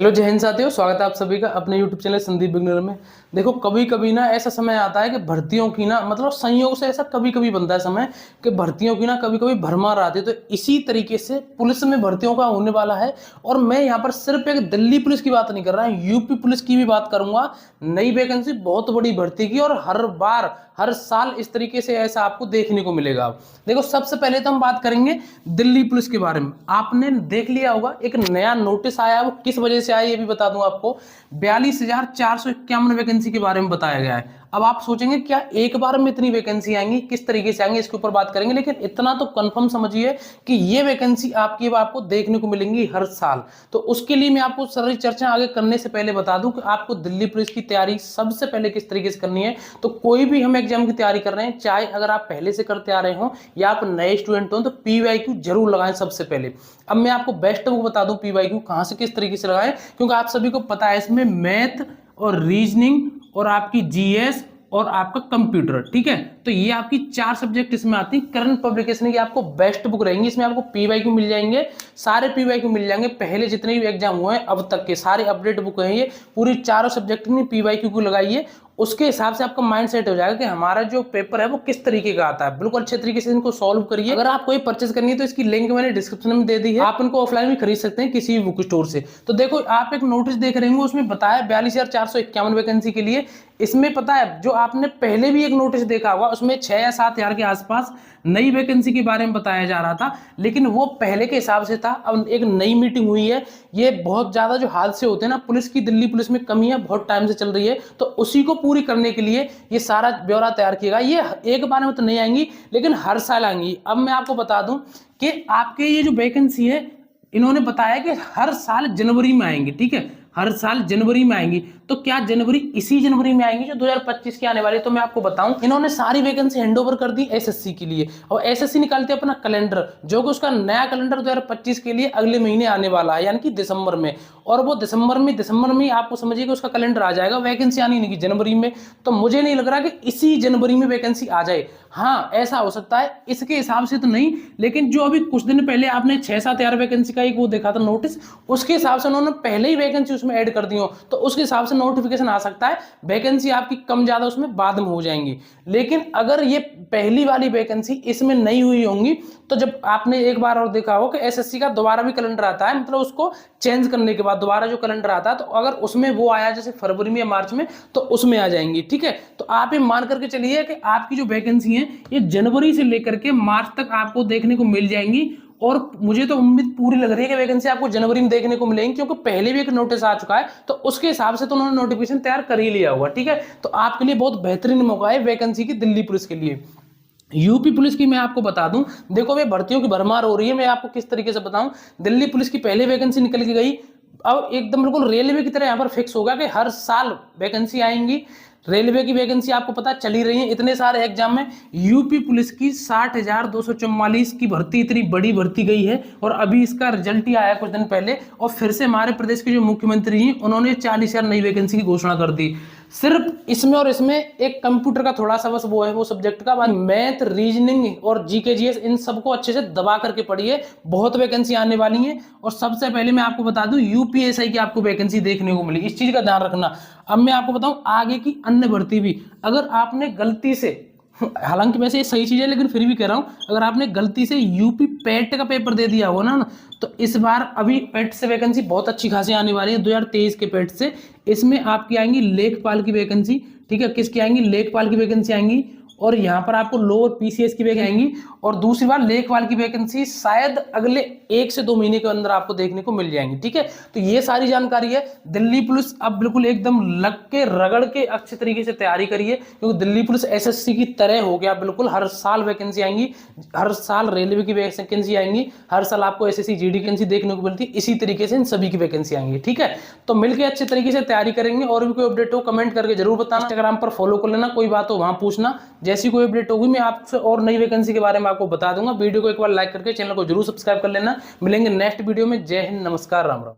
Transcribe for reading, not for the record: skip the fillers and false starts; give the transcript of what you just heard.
Hello जय हिंद साथियों, स्वागत है आप सभी का अपने YouTube चैनल संदीप बिगनर में। देखो कभी कभी ना ऐसा समय आता है कि भर्तियों की ना मतलब संयोग से ऐसा कभी कभी बनता है समय कि भर्तियों की ना कभी कभी भरमार आती है। तो इसी तरीके से पुलिस में भर्तियों का होने वाला है। और मैं यहाँ पर सिर्फ एक दिल्ली पुलिस की बात नहीं कर रहा हूँ, यूपी पुलिस की भी बात करूंगा। नई वैकेंसी बहुत बड़ी भर्ती की और हर बार हर साल इस तरीके से ऐसा आपको देखने को मिलेगा। देखो सबसे पहले तो हम बात करेंगे दिल्ली पुलिस के बारे में। आपने देख लिया होगा एक नया नोटिस आया, वो किस वजह से आया ये भी बता दूं आपको। 42,451 वैकेंसी के बारे में बताया गया है। अब आप सोचेंगे क्या एक बार में इतनी वैकेंसी आएंगी, किस तरीके से आएंगे, इसके ऊपर बात करेंगे। लेकिन इतना तो कंफर्म समझिए कि ये वैकेंसी आपको देखने को मिलेंगी हर साल। तो उसके लिए मैं आपको सारी चर्चा आगे करने से पहले बता दूं कि आपको दिल्ली पुलिस की तैयारी सबसे पहले किस तरीके से करनी है। तो कोई भी हम एग्जाम की तैयारी कर रहे हैं, चाहे अगर आप पहले से करते आ रहे हो या आप नए स्टूडेंट हो, तो पीवाईक्यू जरूर लगाएं सबसे पहले। अब मैं आपको बेस्ट बुक बता दूं पीवाईक्यू कहां से किस तरीके से लगाएं, क्योंकि आप सभी को पता है इसमें मैथ और रीजनिंग और आपकी जीएस और आपका कंप्यूटर, ठीक है। तो ये आपकी 4 सब्जेक्ट इसमें आती है। करंट पब्लिकेशन की आपको बेस्ट बुक रहेंगी, इसमें आपको पीवाईक्यू मिल जाएंगे, सारे पीवाईक्यू मिल जाएंगे। पहले जितने भी एग्जाम हुए हैं अब तक के सारे अपडेट बुक हैं ये, पूरी चारों सब्जेक्ट में पीवाईक्यू को लगाइए। उसके हिसाब से आपका माइंड सेट हो जाएगा कि हमारा जो पेपर है वो किस तरीके का आता है। बिल्कुल अच्छे तरीके से इनको सॉल्व करिए। अगर आपको ये परचेज करनी है तो इसकी लिंक मैंने डिस्क्रिप्शन में दे दी है, आप इनको ऑफलाइन भी खरीद सकते हैं किसी भी बुक स्टोर से। तो देखो आप एक नोटिस देख रहे होंगे, उसमें बताया 42,451 वैकेंसी के लिए। इसमें पता है जो आपने पहले भी एक नोटिस देखा होगा, उसमें 6 या 7 हजार के आसपास नई वैकेंसी के बारे में बताया जा रहा था, लेकिन वो पहले के हिसाब से था। अब एक नई मीटिंग हुई है। ये बहुत ज्यादा जो हादसे होते हैं ना पुलिस की, दिल्ली पुलिस में कमी है, बहुत टाइम से चल रही है, तो उसी को पूरी करने के लिए ये सारा ब्यौरा तैयार किया। ये एक बार में तो नहीं आएंगी, लेकिन हर साल आएंगी। अब मैं आपको बता दूं कि आपके ये जो वैकेंसी है, इन्होंने बताया कि हर साल जनवरी में आएंगी, ठीक है, हर साल जनवरी में आएंगी। तो क्या जनवरी इसी जनवरी में आएंगी जो 2025 की आने वाली है? तो मैं आपको बताऊं, इन्होंने सारी वैकेंसी हैंडओवर कर दी एसएससी के लिए, और एसएससी निकालते अपना कैलेंडर, जो कि उसका नया कैलेंडर 2025 के लिए अगले महीने आने वाला है, यानी कि दिसंबर में। और वो दिसंबर में आपको समझिए कि उसका कैलेंडर आ जाएगा, वैकेंसी आनी नहीं की जनवरी में। तो मुझे नहीं लग रहा कि इसी जनवरी में वैकेंसी आ जाए। हाँ ऐसा हो सकता है, इसके हिसाब से तो नहीं, लेकिन जो अभी कुछ दिन पहले आपने 6-7 हजार वैकेंसी का एक वो देखा था नोटिस, उसके हिसाब से उन्होंने पहले ही वैकेंसी उसमें ऐड कर दी हो, तो उसके हिसाब से नोटिफिकेशन आ सकता है। वैकेंसी आपकी कम ज्यादा उसमें बाद में हो जाएंगी। लेकिन अगर ये पहली वाली वैकेंसी इसमें नहीं हुई होंगी, तो जब आपने एक बार और देखा हो कि एसएससी का दोबारा भी कैलेंडर आता है, मतलब उसको चेंज करने के बाद दोबारा जो कैलेंडर आता है, तो अगर उसमें वो आया जैसे फरवरी में या मार्च में, तो उसमें आ जाएंगी, ठीक है। तो आप ये मान करके चलिए कि आपकी जो वैकेंसी है ये जनवरी से लेकर के मार्च तक आपको देखने को मिल जाएंगी। और मुझे तो उम्मीद पूरी लग रही है कि वैकेंसी आपको जनवरी में देखने को मिलेंगी, क्योंकि पहले भी एक नोटिस आ चुका है, तो उसके हिसाब से तो उन्होंने नोटिफिकेशन तैयार कर ही लिया होगा, ठीक है। तो आपके लिए बहुत बेहतरीन मौका है वैकेंसी की दिल्ली पुलिस के लिए। यूपी पुलिस की मैं आपको बता दूं, देखो वे भर्तियों की भरमार हो रही है। मैं आपको किस तरीके से बताऊं, दिल्ली पुलिस की पहले वैकेंसी निकल के गई, अब एकदम बिल्कुल रेलवे की तरह यहाँ पर फिक्स होगा कि हर साल वैकेंसी आएंगी। रेलवे की वैकेंसी आपको पता चली रही है, इतने सारे एग्जाम में यूपी पुलिस की 60,244 की भर्ती, इतनी बड़ी भर्ती गई है। और अभी इसका रिजल्ट ही आया कुछ दिन पहले, और फिर से हमारे प्रदेश के जो मुख्यमंत्री हैं उन्होंने 40,000 नई वैकेंसी की घोषणा कर दी। सिर्फ इसमें और इसमें एक कंप्यूटर का थोड़ा सा बस वो है, वो सब्जेक्ट का, मैथ रीजनिंग और जीके जीएस इन सबको अच्छे से दबा करके पढ़िए, बहुत वैकेंसी आने वाली है। और सबसे पहले मैं आपको बता दूं यूपीएसआई की आपको वैकेंसी देखने को मिली, इस चीज का ध्यान रखना। अब मैं आपको बताऊं आगे की अन्य भर्ती भी, अगर आपने गलती से, हालांकि वैसे ये सही चीज है लेकिन फिर भी कह रहा हूं, अगर आपने गलती से यूपी पेट का पेपर दे दिया हो ना, तो इस बार अभी पेट से वैकेंसी बहुत अच्छी खासी आने वाली है 2023 के पेट से। इसमें आपकी आएंगी लेखपाल की वैकेंसी, ठीक है, किसकी आएंगी, लेखपाल की वैकेंसी आएंगी। और यहाँ पर आपको लोअर पीसीएस की वैकेंसी आएंगी। और दूसरी बार लेखपाल की वैकेंसी शायद अगले 1 से 2 महीने के अंदर आपको देखने को मिल जाएंगी, ठीक है। तो ये सारी जानकारी है। दिल्ली पुलिस अब बिल्कुल एकदम लग के रगड़ के अच्छे तरीके से तैयारी करिए, क्योंकि दिल्ली पुलिस एसएससी की तरह हो गया बिल्कुल। हर साल वैकेंसी आएंगी, हर साल रेलवे की वैकेंसी आएंगी, हर साल आपको एसएससी जीडी वैकेंसी देखने को मिलती है। इसी तरीके से इन सभी की वैकेंसी आएंगी, ठीक है। तो मिलकर अच्छे तरीके से तैयारी करेंगे। और भी कोई अपडेट हो कमेंट करके जरूर बताना, इंस्टाग्राम पर फॉलो कर लेना, कोई बात हो वहां पूछना। जैसी कोई अपडेट होगी मैं आपसे और नई वैकेंसी के बारे में आपको बता दूंगा। वीडियो को एक बार लाइक करके चैनल को जरूर सब्सक्राइब कर लेना। मिलेंगे नेक्स्ट वीडियो में। जय हिंद, नमस्कार, राम राम।